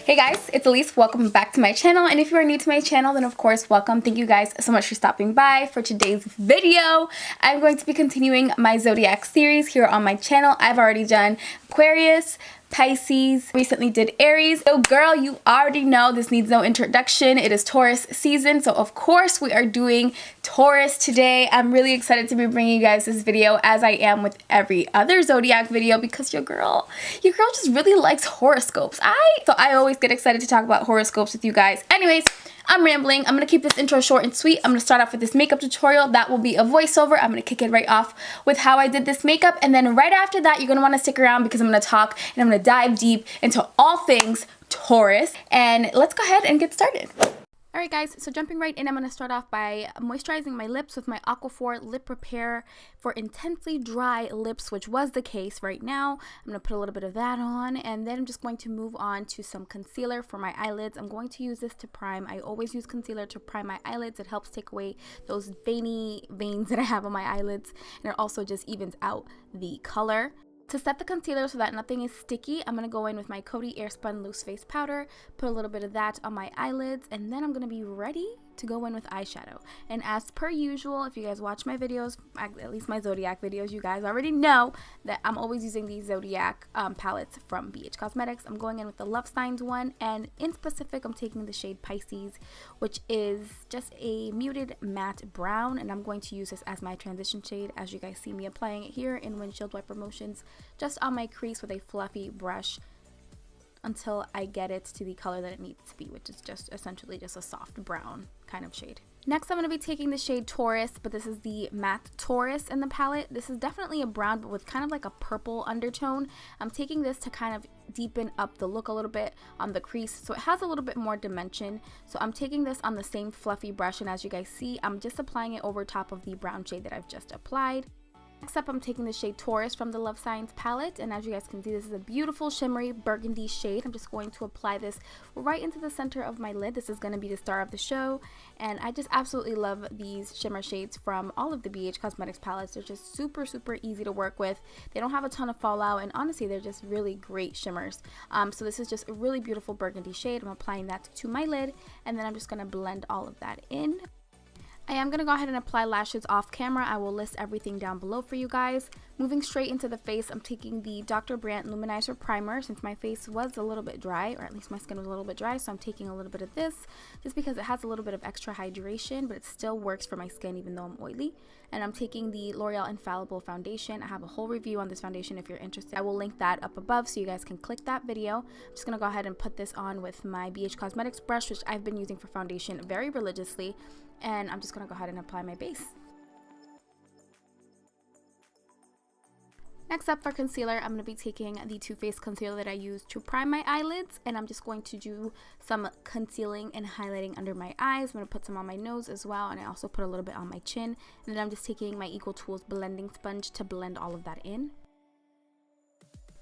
Hey guys, it's Alyssa. Welcome back to my channel, and if you are new to my channel, then of course welcome. Thank you guys so much for stopping by. For today's video, I'm going to be continuing my Zodiac series here on my channel. I've already done Aquarius, Pisces, recently did Aries. So girl, you already know this needs no introduction. It is Taurus season, so of course we are doing Taurus today. I'm really excited to be bringing you guys this video, as I am with every other Zodiac video, because your girl just really likes horoscopes. So I always get excited to talk about horoscopes with you guys. Anyways, I'm rambling. I'm going to keep this intro short and sweet. I'm going to start off with this makeup tutorial. That will be a voiceover. I'm going to kick it right off with how I did this makeup. And then right after that, you're going to want to stick around because I'm going to talk and I'm going to dive deep into all things Taurus. And let's go ahead and get started. Alright guys, so jumping right in, I'm going to start off by moisturizing my lips with my Aquaphor Lip Repair for intensely dry lips, which was the case right now. I'm going to put a little bit of that on, and then I'm just going to move on to some concealer for my eyelids. I'm going to use this to prime. I always use concealer to prime my eyelids. It helps take away those veiny veins that I have on my eyelids, and it also just evens out the color. To set the concealer so that nothing is sticky, I'm going to go in with my Coty Airspun Loose Face Powder, put a little bit of that on my eyelids, and then I'm going to be ready to go in with eyeshadow. And as per usual, if you guys watch my videos, at least my Zodiac videos, you guys already know that I'm always using these Zodiac palettes from Beige Cosmetics. I'm going in with the Love Signs one, and in specific, I'm taking the shade Pisces, which is just a muted matte brown, and I'm going to use this as my transition shade, as you guys see me applying it here in windshield wiper motions, just on my crease with a fluffy brush, until I get it to the color that it needs to be, which is just essentially just a soft brown kind of shade. Next, I'm going to be taking the shade Taurus, but this is the matte Taurus in the palette. This is definitely a brown, but with kind of like a purple undertone. I'm taking this to kind of deepen up the look a little bit on the crease, so it has a little bit more dimension. So I'm taking this on the same fluffy brush, and as you guys see, I'm just applying it over top of the brown shade that I've just applied. Next up, I'm taking the shade Taurus from the Love Signs palette, and as you guys can see, this is a beautiful shimmery burgundy shade. I'm just going to apply this right into the center of my lid. This is going to be the star of the show, and I just absolutely love these shimmer shades from all of the BH Cosmetics palettes. They're just super easy to work with. They don't have a ton of fallout, and honestly, they're just really great shimmers. So this is just a really beautiful burgundy shade. I'm applying that to my lid, and then I'm just going to blend all of that in. I am going to go ahead and apply lashes off camera. I will list everything down below for you guys. Moving straight into the face, I'm taking the Dr. Brandt Luminizer Primer, since my face was a little bit dry, or at least my skin was a little bit dry, so I'm taking a little bit of this just because it has a little bit of extra hydration, but it still works for my skin even though I'm oily. And I'm taking the L'Oreal Infallible Foundation. I have a whole review on this foundation if you're interested. I will link that up above so you guys can click that video. I'm just going to go ahead and put this on with my BH Cosmetics brush, which I've been using for foundation very religiously. And I'm just going to go ahead and apply my base. Next up for concealer, I'm going to be taking the Too Faced concealer that I use to prime my eyelids, and I'm just going to do some concealing and highlighting under my eyes. I'm going to put some on my nose as well, and I also put a little bit on my chin. And then I'm just taking my Equal Tools blending sponge to blend all of that in.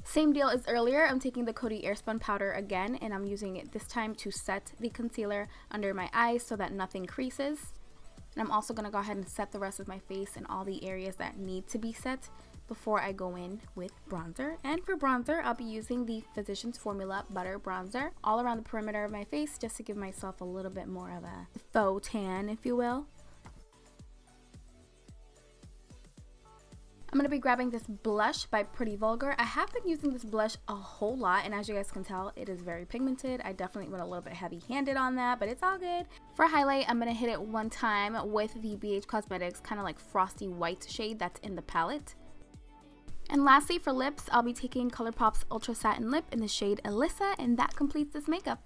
Same deal as earlier, I'm taking the Coty Airspun powder again, and I'm using it this time to set the concealer under my eyes so that nothing creases. And I'm also going to go ahead and set the rest of my face in all the areas that need to be set before I go in with bronzer. And for bronzer, I'll be using the Physicians Formula Butter Bronzer all around the perimeter of my face, just to give myself a little bit more of a faux tan, if you will. I'm going to be grabbing this blush by Pretty Vulgar. I have been using this blush a whole lot, and as you guys can tell, it is very pigmented. I definitely went a little bit heavy-handed on that, but it's all good. For highlight, I'm going to hit it one time with the BH Cosmetics kind of like frosty white shade that's in the palette. And lastly, for lips, I'll be taking Colourpop's Ultra Satin Lip in the shade Alyssa, and that completes this makeup.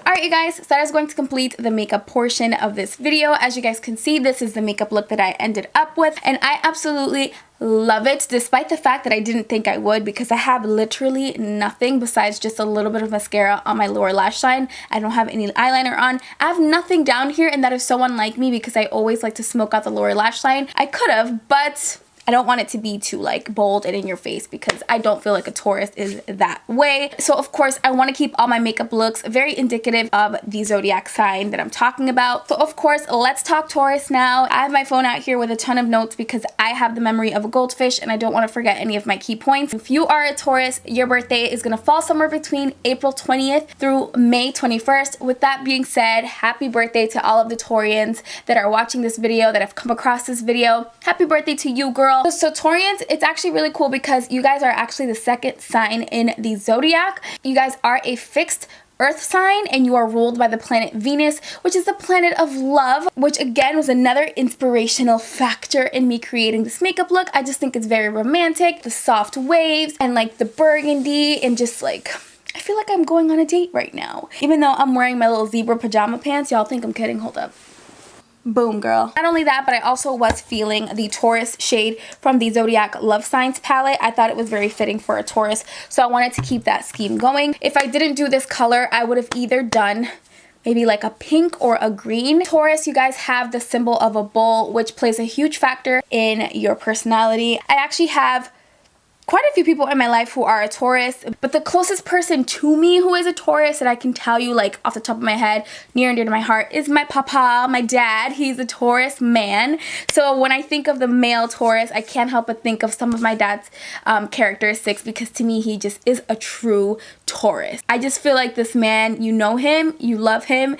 Alright you guys, so that is going to complete the makeup portion of this video. As you guys can see, this is the makeup look that I ended up with, and I absolutely love it, despite the fact that I didn't think I would, because I have literally nothing besides just a little bit of mascara on my lower lash line. I don't have any eyeliner on. I have nothing down here, and that is so unlike me because I always like to smoke out the lower lash line. I could have, but I don't want it to be too like bold and in your face because I don't feel like a Taurus is that way. So of course I want to keep all my makeup looks very indicative of the zodiac sign that I'm talking about. So of course, let's talk Taurus now. I have my phone out here with a ton of notes because I have the memory of a goldfish and I don't want to forget any of my key points. If you are a Taurus, your birthday is going to fall somewhere between April 20th through May 21st. With that being said, happy birthday to all of the Taurians that are watching this video, that have come across this video. Happy birthday to you, girl. So Taurians, it's actually really cool because you guys are actually the second sign in the zodiac. You guys are a fixed Earth sign and you are ruled by the planet Venus, which is the planet of love, which again was another inspirational factor in me creating this makeup look. I just think it's very romantic, the soft waves and like the burgundy and just like, I feel like I'm going on a date right now. Even though I'm wearing my little zebra pajama pants, y'all think I'm kidding, hold up. Boom, girl. Not only that, but I also was feeling the Taurus shade from the Zodiac Love Signs palette. I thought it was very fitting for a Taurus, so I wanted to keep that scheme going. If I didn't do this color, I would have either done maybe like a pink or a green. Taurus, you guys have the symbol of a bull, which plays a huge factor in your personality. I actually have quite a few people in my life who are a Taurus, but the closest person to me who is a Taurus that I can tell you like off the top of my head, near and dear to my heart, is my papa, my dad. He's a Taurus man. So when I think of the male Taurus, I can't help but think of some of my dad's characteristics because to me, he just is a true Taurus. I just feel like this man, you know him, you love him,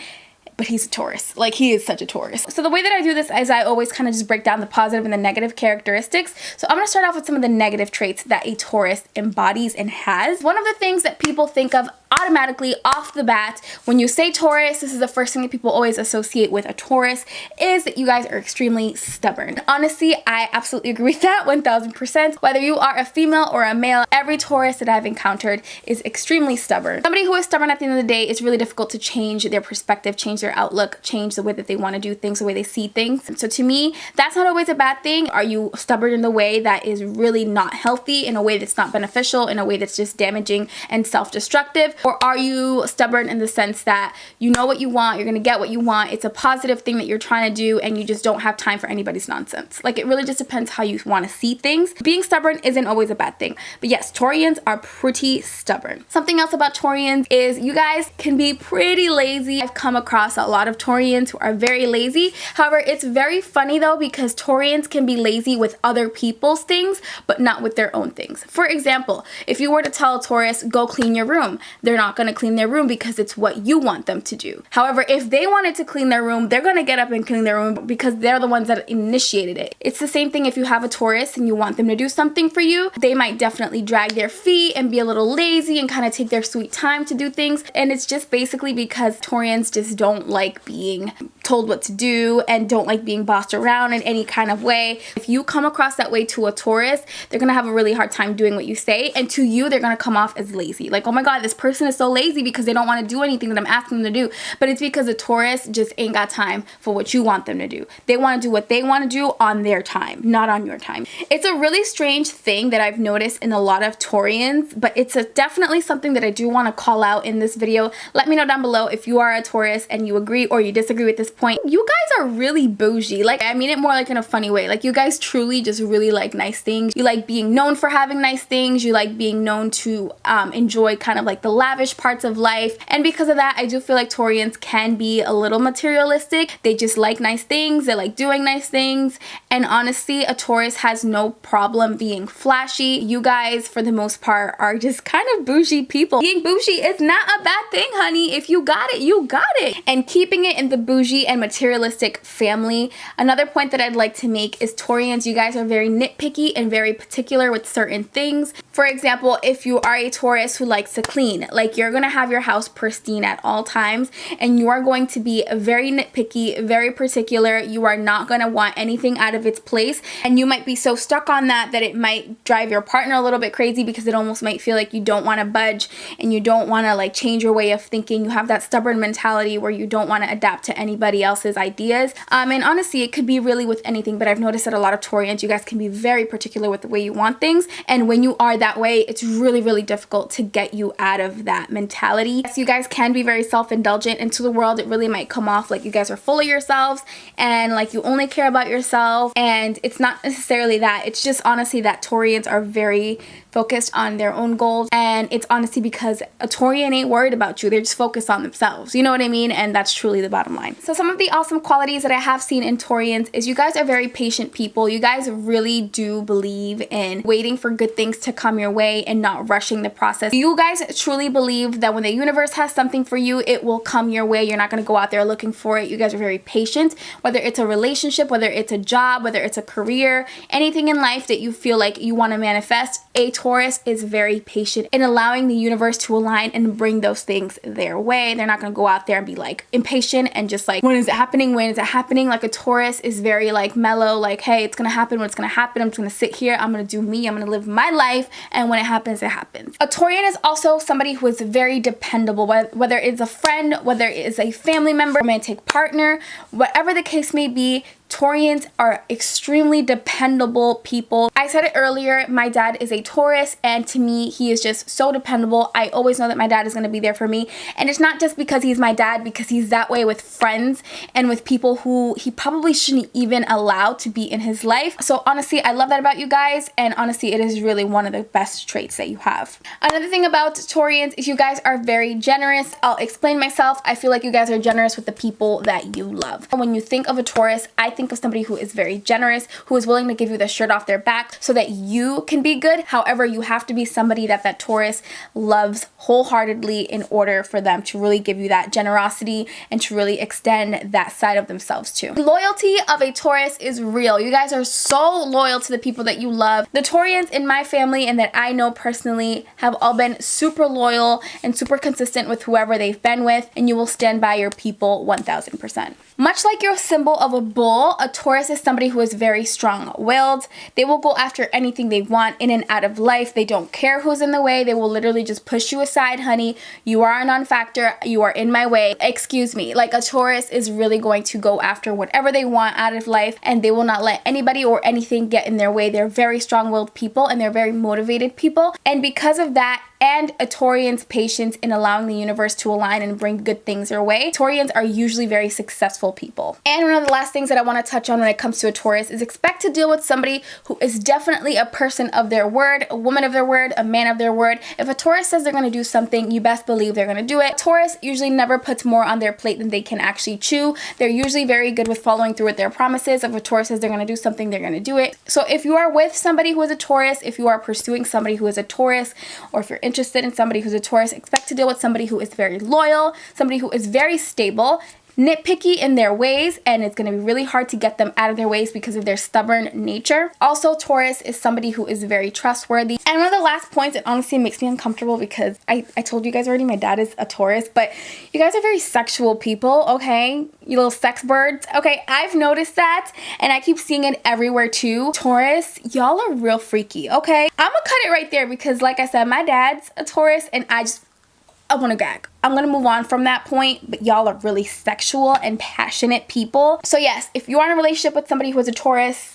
but he's a Taurus. Like, he is such a Taurus. So the way that I do this is I always kind of just break down the positive and the negative characteristics. So I'm gonna start off with some of the negative traits that a Taurus embodies and has. One of the things that people think of automatically off the bat when you say Taurus, this is the first thing that people always associate with a Taurus, is that you guys are extremely stubborn. Honestly, I absolutely agree with that 1000%. Whether you are a female or a male, every Taurus that I've encountered is extremely stubborn. Somebody who is stubborn at the end of the day, it's really difficult to change their perspective, change their outlook, change the way that they want to do things, the way they see things. So to me, that's not always a bad thing. Are you stubborn in the way that is really not healthy, in a way that's not beneficial, in a way that's just damaging and self-destructive? Or are you stubborn in the sense that you know what you want, you're gonna get what you want, it's a positive thing that you're trying to do and you just don't have time for anybody's nonsense? Like, it really just depends how you want to see things. Being stubborn isn't always a bad thing. But yes, Taurians are pretty stubborn. Something else about Taurians is you guys can be pretty lazy. I've come across a lot of Taurians who are very lazy. However, it's very funny though because Taurians can be lazy with other people's things but not with their own things. For example, if you were to tell a Taurus, go clean your room, they're not going to clean their room because it's what you want them to do. However, if they wanted to clean their room, they're going to get up and clean their room because they're the ones that initiated it. It's the same thing if you have a Taurus and you want them to do something for you. They might definitely drag their feet and be a little lazy and kind of take their sweet time to do things. And it's just basically because Taurians just don't like being told what to do and don't like being bossed around in any kind of way. If you come across that way to a Taurus, they're going to have a really hard time doing what you say. And to you, they're going to come off as lazy. Like, oh my God, this person is so lazy because they don't want to do anything that I'm asking them to do. But it's because a Taurus just ain't got time for what you want them to do. They want to do what they want to do on their time, not on your time. It's a really strange thing that I've noticed in a lot of Taurians, but it's definitely something that I do want to call out in this video. Let me know down below if you are a Taurus and you agree or you disagree with this point. You guys are really bougie. Like, I mean it more like in a funny way. Like, you guys truly just really like nice things. You like being known for having nice things. You like being known to enjoy kind of like the lavish parts of life. And because of that, I do feel like Taurians can be a little materialistic. They just like nice things. They like doing nice things. And honestly, a Taurus has no problem being flashy. You guys, for the most part, are just kind of bougie people. Being bougie is not a bad thing, honey. If you got it, you got it. And keeping it in the bougie and materialistic family, another point that I'd like to make is Taurians, you guys are very nitpicky and very particular with certain things. For example, if you are a Taurus who likes to clean, like, you're gonna have your house pristine at all times and you are going to be very nitpicky, very particular. You are not gonna want anything out of its place, and you might be so stuck on that that it might drive your partner a little bit crazy because it almost might feel like you don't want to budge and you don't want to like change your way of thinking. You have that stubborn mentality where you don't want to adapt to anybody else's ideas. And honestly, it could be really with anything, but I've noticed that a lot of Taurians, you guys can be very particular with the way you want things, and when you are that way, it's really, really difficult to get you out of that mentality. So you guys can be very self-indulgent, and to the world it really might come off like you guys are full of yourselves and like you only care about yourself, and it's not necessarily that. It's just honestly that Taurians are very focused on their own goals, and it's honestly because a Taurian ain't worried about you. They're just focused on themselves, you know what I mean? And that's truly the bottom line. So some of the awesome qualities that I have seen in Taurians is you guys are very patient people. You guys really do believe in waiting for good things to come your way and not rushing the process. You guys truly believe that when the universe has something for you, it will come your way. You're not going to go out there looking for it. You guys are very patient, whether it's a relationship, whether it's a job, whether it's a career, anything in life that you feel like you want to manifest. A Taurus is very patient in allowing the universe to align and bring those things their way. They're not going to go out there and be like impatient and just like, when is it happening? When is it happening? Like a Taurus is very like mellow, like, hey, it's going to happen when it's going to happen. I'm just going to sit here. I'm going to do me. I'm going to live my life. And when it happens, it happens. A Taurian is also somebody who is very dependable, whether it's a friend, whether it is a family member, romantic partner, whatever the case may be. Taurians are extremely dependable people. I said it earlier, my dad is a Taurus, and to me, he is just so dependable. I always know that my dad is going to be there for me. And it's not just because he's my dad, because he's that way with friends and with people who he probably shouldn't even allow to be in his life. So honestly, I love that about you guys, and honestly, it is really one of the best traits that you have. Another thing about Taurians is you guys are very generous. I'll explain myself. I feel like you guys are generous with the people that you love. When you think of a Taurus, I think of somebody who is very generous, who is willing to give you the shirt off their back so that you can be good. However, you have to be somebody that Taurus loves wholeheartedly in order for them to really give you that generosity and to really extend that side of themselves too. The loyalty of a Taurus is real. You guys are so loyal to the people that you love. The Taurians in my family and that I know personally have all been super loyal and super consistent with whoever they've been with, and you will stand by your people 1000%. Much like your symbol of a bull, a Taurus is somebody who is very strong-willed. They will go after anything they want in and out of life. They don't care who's in the way. They will literally just push you aside, honey. You are a non-factor. You are in my way. Excuse me. Like a Taurus is really going to go after whatever they want out of life, and they will not let anybody or anything get in their way. They're very strong-willed people, and they're very motivated people. And because of that, and a Taurian's patience in allowing the universe to align and bring good things their way, Taurians are usually very successful people. And one of the last things that I want to touch on when it comes to a Taurus is expect to deal with somebody who is definitely a person of their word, a woman of their word, a man of their word. If a Taurus says they're going to do something, you best believe they're going to do it. Taurus usually never puts more on their plate than they can actually chew. They're usually very good with following through with their promises. If a Taurus says they're going to do something, they're going to do it. So if you are with somebody who is a Taurus, if you are pursuing somebody who is a Taurus, or if you're interested in somebody who's a Taurus, expect to deal with somebody who is very loyal, somebody who is very stable, nitpicky in their ways, and it's going to be really hard to get them out of their ways because of their stubborn nature. Also, Taurus is somebody who is very trustworthy. And one of the last points, it honestly makes me uncomfortable because I told you guys already my dad is a Taurus, but you guys are very sexual people, okay? You little sex birds. Okay, I've noticed that, and I keep seeing it everywhere too. Taurus, y'all are real freaky, okay? I'm gonna cut it right there because like I said, my dad's a Taurus, and I want to gag. I'm going to move on from that point, but y'all are really sexual and passionate people. So yes, if you are in a relationship with somebody who is a Taurus,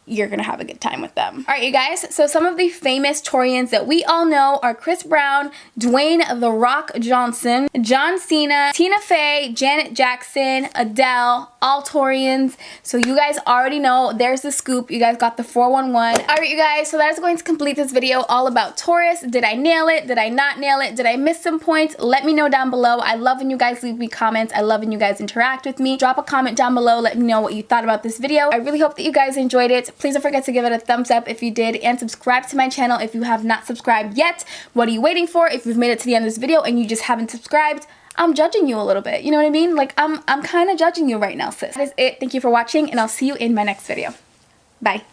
you're gonna have a good time with them. All right, you guys, so some of the famous Taurians that we all know are Chris Brown, Dwayne "The Rock" Johnson, John Cena, Tina Fey, Janet Jackson, Adele, all Taurians. So you guys already know, there's the scoop. You guys got the 411. All right, you guys, so that is going to complete this video all about Taurus. Did I nail it? Did I not nail it? Did I miss some points? Let me know down below. I love when you guys leave me comments. I love when you guys interact with me. Drop a comment down below. Let me know what you thought about this video. I really hope that you guys enjoyed it. Please don't forget to give it a thumbs up if you did, and subscribe to my channel if you have not subscribed yet. What are you waiting for? If you've made it to the end of this video and you just haven't subscribed, I'm judging you a little bit. You know what I mean? Like, I'm kind of judging you right now, sis. That is it. Thank you for watching, and I'll see you in my next video. Bye.